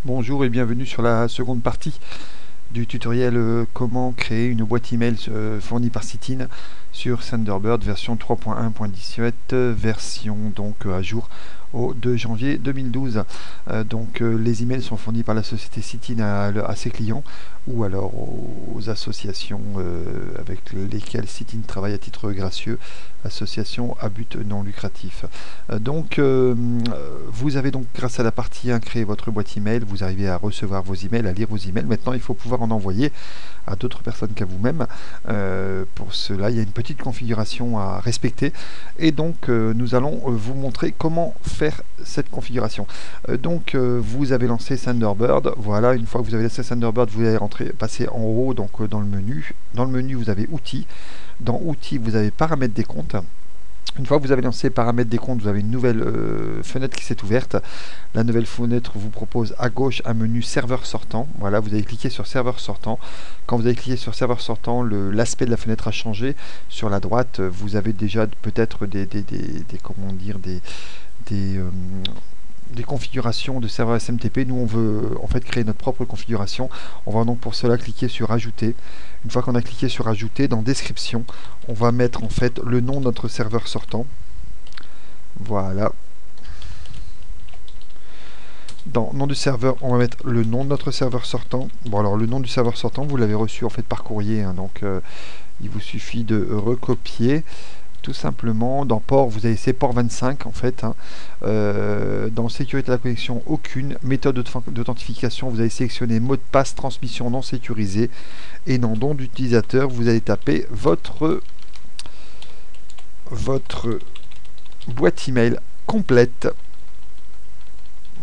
Bonjour et bienvenue sur la seconde partie du tutoriel comment créer une boîte email fournie par Citin sur Thunderbird version 3.1.17 version donc à jour au 2 janvier 2012. Les emails sont fournis par la société Citin à ses clients ou alors aux associations avec lesquelles Citin travaille à titre gracieux, associations à but non lucratif. Vous avez donc grâce à la partie 1 créé votre boîte email, vous arrivez à recevoir vos emails, à lire vos emails. Maintenant il faut pouvoir en envoyer à d'autres personnes qu'à vous-même. Pour cela, il y a une petite configuration à respecter et nous allons vous montrer comment faire cette configuration. Vous avez lancé Thunderbird. Voilà, une fois que vous avez lancé Thunderbird, vous allez passer en haut dans le menu. Dans le menu, vous avez Outils. Dans Outils, vous avez Paramètres des comptes. Une fois que vous avez lancé Paramètres des comptes, vous avez une nouvelle fenêtre qui s'est ouverte. La nouvelle fenêtre vous propose à gauche un menu serveur sortant. Voilà, vous allez cliquer sur serveur sortant. Quand vous avez cliqué sur serveur sortant, l'aspect de la fenêtre a changé. Sur la droite, vous avez déjà peut-être des configurations de serveur SMTP. Nous, on veut en fait créer notre propre configuration. On va donc pour cela cliquer sur Ajouter. Une fois qu'on a cliqué sur Ajouter, dans Description, on va mettre en fait le nom de notre serveur sortant. Voilà. Dans nom du serveur, on va mettre le nom de notre serveur sortant. Bon, alors le nom du serveur sortant, vous l'avez reçu en fait par courrier, hein, il vous suffit de recopier. Tout simplement, dans port, vous avez ces ports 25 en fait. Dans sécurité de la connexion, aucune méthode d'authentification. Vous allez sélectionner mot de passe transmission non sécurisé et dans nom d'utilisateur, vous allez taper votre boîte email complète.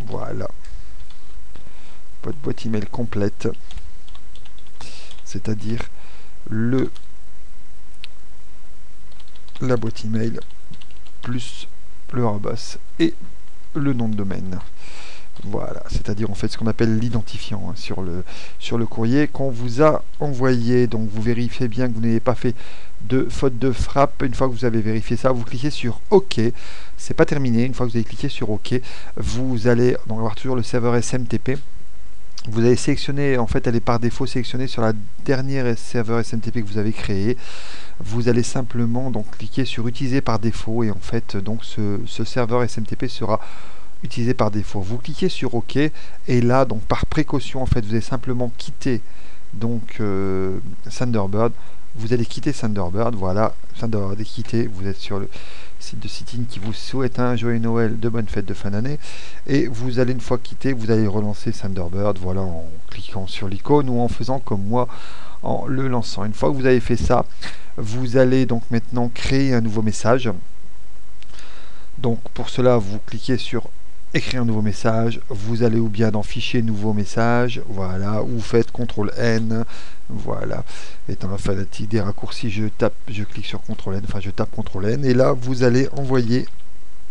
Voilà, votre boîte email complète, c'est-à-dire la boîte email plus le arrobas et le nom de domaine. Voilà, c'est-à-dire en fait ce qu'on appelle l'identifiant sur le courrier qu'on vous a envoyé. Donc vous vérifiez bien que vous n'avez pas fait de faute de frappe. Une fois que vous avez vérifié ça, vous cliquez sur OK. C'est pas terminé. Une fois que vous avez cliqué sur OK, vous allez donc avoir toujours le serveur SMTP. Vous allez sélectionner, en fait elle est par défaut sélectionnée sur la dernière serveur SMTP que vous avez créé. Vous allez simplement donc cliquer sur utiliser par défaut et en fait donc ce serveur SMTP sera utilisé par défaut. Vous cliquez sur OK et là donc par précaution en fait vous allez simplement quitter donc Thunderbird. Vous allez quitter Thunderbird, voilà, Thunderbird est quitté, vous êtes sur le site de Citin qui vous souhaite un joyeux Noël, de bonnes fêtes de fin d'année et vous allez une fois quitté, vous allez relancer Thunderbird, voilà, en cliquant sur l'icône ou en faisant comme moi en le lançant. Une fois que vous avez fait ça, vous allez donc maintenant créer un nouveau message. Donc pour cela, vous cliquez sur écrire un nouveau message, vous allez ou bien dans fichier nouveau message, voilà, ou vous faites CTRL N, voilà, et dans la fanatique des raccourcis, je clique sur CTRL N, enfin je tape CTRL N, et là vous allez envoyer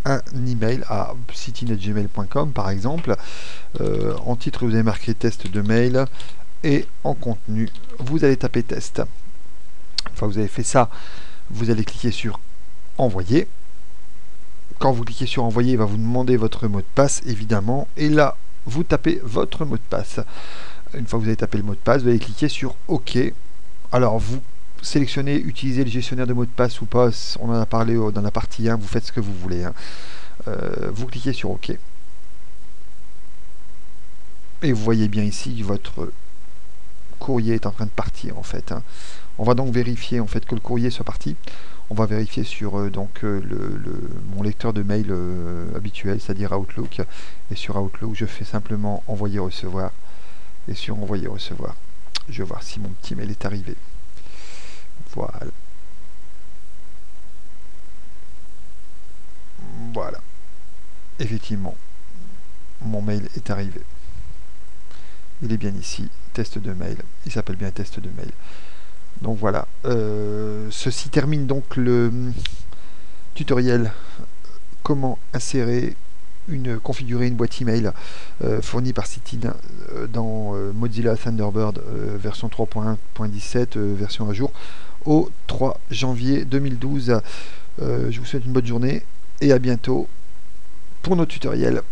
un email à citin@gmail.com par exemple. En titre vous avez marqué test de mail et en contenu vous allez taper test. Une fois que vous avez fait ça, vous allez cliquer sur envoyer. Quand vous cliquez sur envoyer, il va vous demander votre mot de passe évidemment et là vous tapez votre mot de passe. Une fois que vous avez tapé le mot de passe, vous allez cliquer sur OK. Alors vous sélectionnez utiliser le gestionnaire de mots de passe ou pas, on en a parlé dans la partie 1, vous faites ce que vous voulez. Vous cliquez sur OK. Et vous voyez bien ici votre courrier est en train de partir en fait. On va donc vérifier en fait que le courrier soit parti. On va vérifier sur mon lecteur de mail habituel, c'est-à-dire Outlook. Et sur Outlook, je fais simplement envoyer recevoir. Et sur envoyer recevoir, je vais voir si mon petit mail est arrivé. Voilà. Voilà. Effectivement, mon mail est arrivé. Il est bien ici, test de mail. Il s'appelle bien test de mail. Donc voilà, ceci termine donc le tutoriel comment configurer une boîte email fournie par Citin dans Mozilla Thunderbird version 3.1.17 version à jour au 3 janvier 2012. Je vous souhaite une bonne journée et à bientôt pour nos tutoriels.